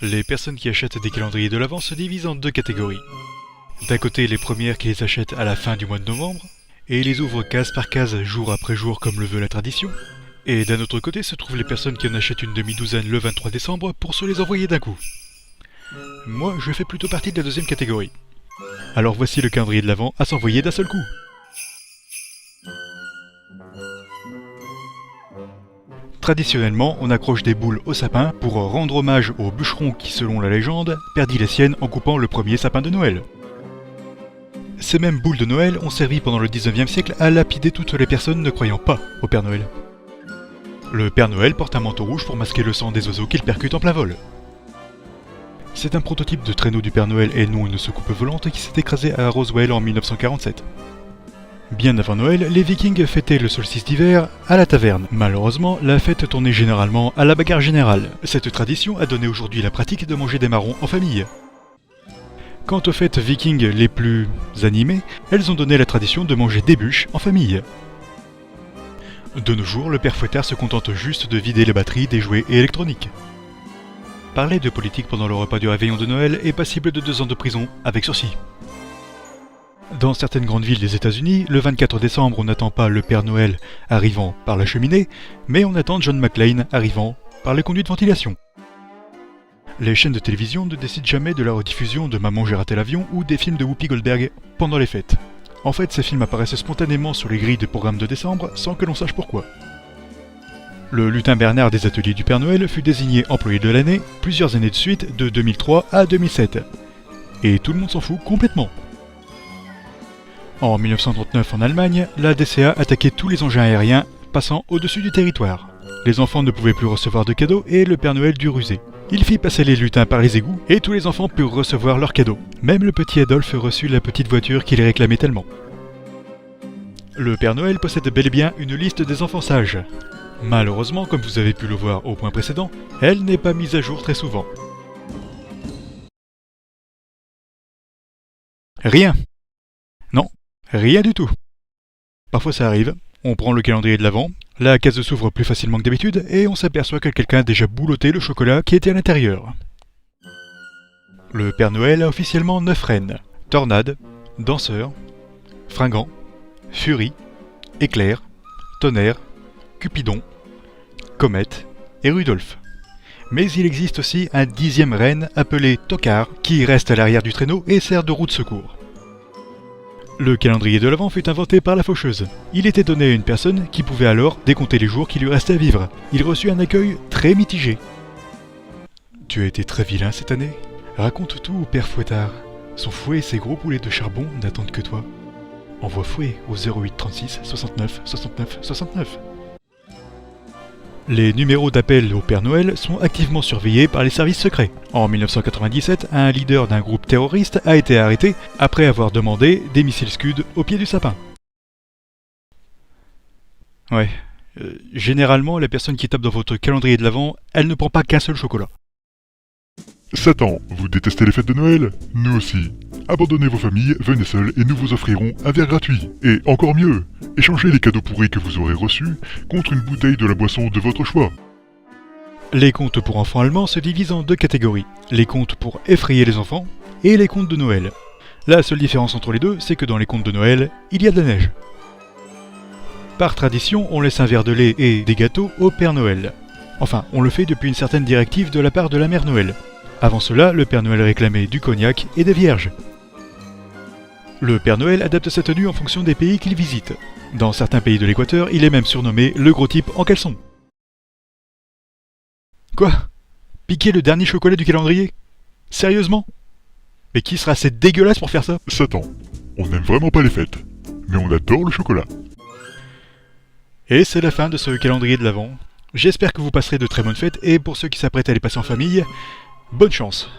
Les personnes qui achètent des calendriers de l'Avent se divisent en deux catégories. D'un côté, les premières qui les achètent à la fin du mois de novembre, et les ouvrent case par case, jour après jour comme le veut la tradition. Et d'un autre côté se trouvent les personnes qui en achètent une demi-douzaine le 23 décembre pour se les envoyer d'un coup. Moi, je fais plutôt partie de la deuxième catégorie. Alors voici le calendrier de l'Avent à s'envoyer d'un seul coup. Traditionnellement, on accroche des boules au sapin pour rendre hommage au bûcheron qui, selon la légende, perdit les siennes en coupant le premier sapin de Noël. Ces mêmes boules de Noël ont servi pendant le 19e siècle à lapider toutes les personnes ne croyant pas au Père Noël. Le Père Noël porte un manteau rouge pour masquer le sang des oiseaux qu'il percute en plein vol. C'est un prototype de traîneau du Père Noël et non une soucoupe volante qui s'est écrasée à Roswell en 1947. Bien avant Noël, les Vikings fêtaient le solstice d'hiver à la taverne. Malheureusement, la fête tournait généralement à la bagarre générale. Cette tradition a donné aujourd'hui la pratique de manger des marrons en famille. Quant aux fêtes vikings les plus animées, elles ont donné la tradition de manger des bûches en famille. De nos jours, le père Fouettard se contente juste de vider les batteries des jouets électroniques. Parler de politique pendant le repas du réveillon de Noël est passible de 2 ans de prison avec sursis. Dans certaines grandes villes des États-Unis, le 24 décembre, on n'attend pas le Père Noël arrivant par la cheminée, mais on attend John McClane arrivant par les conduits de ventilation. Les chaînes de télévision ne décident jamais de la rediffusion de Maman j'ai raté l'avion ou des films de Whoopi Goldberg pendant les fêtes. En fait, ces films apparaissent spontanément sur les grilles de programmes de décembre sans que l'on sache pourquoi. Le lutin Bernard des ateliers du Père Noël fut désigné employé de l'année plusieurs années de suite de 2003 à 2007. Et tout le monde s'en fout complètement. En 1939 en Allemagne, la DCA attaquait tous les engins aériens passant au-dessus du territoire. Les enfants ne pouvaient plus recevoir de cadeaux et le Père Noël dut ruser. Il fit passer les lutins par les égouts et tous les enfants purent recevoir leurs cadeaux. Même le petit Adolphe reçut la petite voiture qu'il réclamait tellement. Le Père Noël possède bel et bien une liste des enfants sages. Malheureusement, comme vous avez pu le voir au point précédent, elle n'est pas mise à jour très souvent. Rien. Non, rien du tout. Parfois ça arrive, on prend le calendrier de l'Avent, la case s'ouvre plus facilement que d'habitude et on s'aperçoit que quelqu'un a déjà boulotté le chocolat qui était à l'intérieur. Le Père Noël a officiellement 9 reines. Tornade, Danseur, Fringant, Furie, Éclair, Tonnerre, Cupidon, Comète et Rudolph. Mais il existe aussi un 10e reine appelée Tocard qui reste à l'arrière du traîneau et sert de roue de secours. Le calendrier de l'Avent fut inventé par la faucheuse. Il était donné à une personne qui pouvait alors décompter les jours qui lui restaient à vivre. Il reçut un accueil très mitigé. Tu as été très vilain cette année. Raconte tout au père Fouettard. Son fouet et ses gros poulets de charbon n'attendent que toi. Envoie fouet au 08 36 69 69 69. Les numéros d'appel au Père Noël sont activement surveillés par les services secrets. En 1997, un leader d'un groupe terroriste a été arrêté après avoir demandé des missiles Scud au pied du sapin. Ouais, généralement, la personne qui tape dans votre calendrier de l'Avent, elle ne prend pas qu'un seul chocolat. Satan, vous détestez les fêtes de Noël? Nous aussi. Abandonnez vos familles, venez seuls et nous vous offrirons un verre gratuit. Et encore mieux, échangez les cadeaux pourris que vous aurez reçus contre une bouteille de la boisson de votre choix. Les contes pour enfants allemands se divisent en deux catégories. Les contes pour effrayer les enfants et les contes de Noël. La seule différence entre les deux, c'est que dans les contes de Noël, il y a de la neige. Par tradition, on laisse un verre de lait et des gâteaux au Père Noël. Enfin, on le fait depuis une certaine directive de la part de la Mère Noël. Avant cela, le Père Noël réclamait du cognac et des vierges. Le Père Noël adapte sa tenue en fonction des pays qu'il visite. Dans certains pays de l'Équateur, il est même surnommé le gros type en caleçon. Quoi? Piquer le dernier chocolat du calendrier? Sérieusement? Mais qui sera assez dégueulasse pour faire ça? Satan, on n'aime vraiment pas les fêtes, mais on adore le chocolat. Et c'est la fin de ce calendrier de l'Avent. J'espère que vous passerez de très bonnes fêtes et pour ceux qui s'apprêtent à les passer en famille, bonne chance.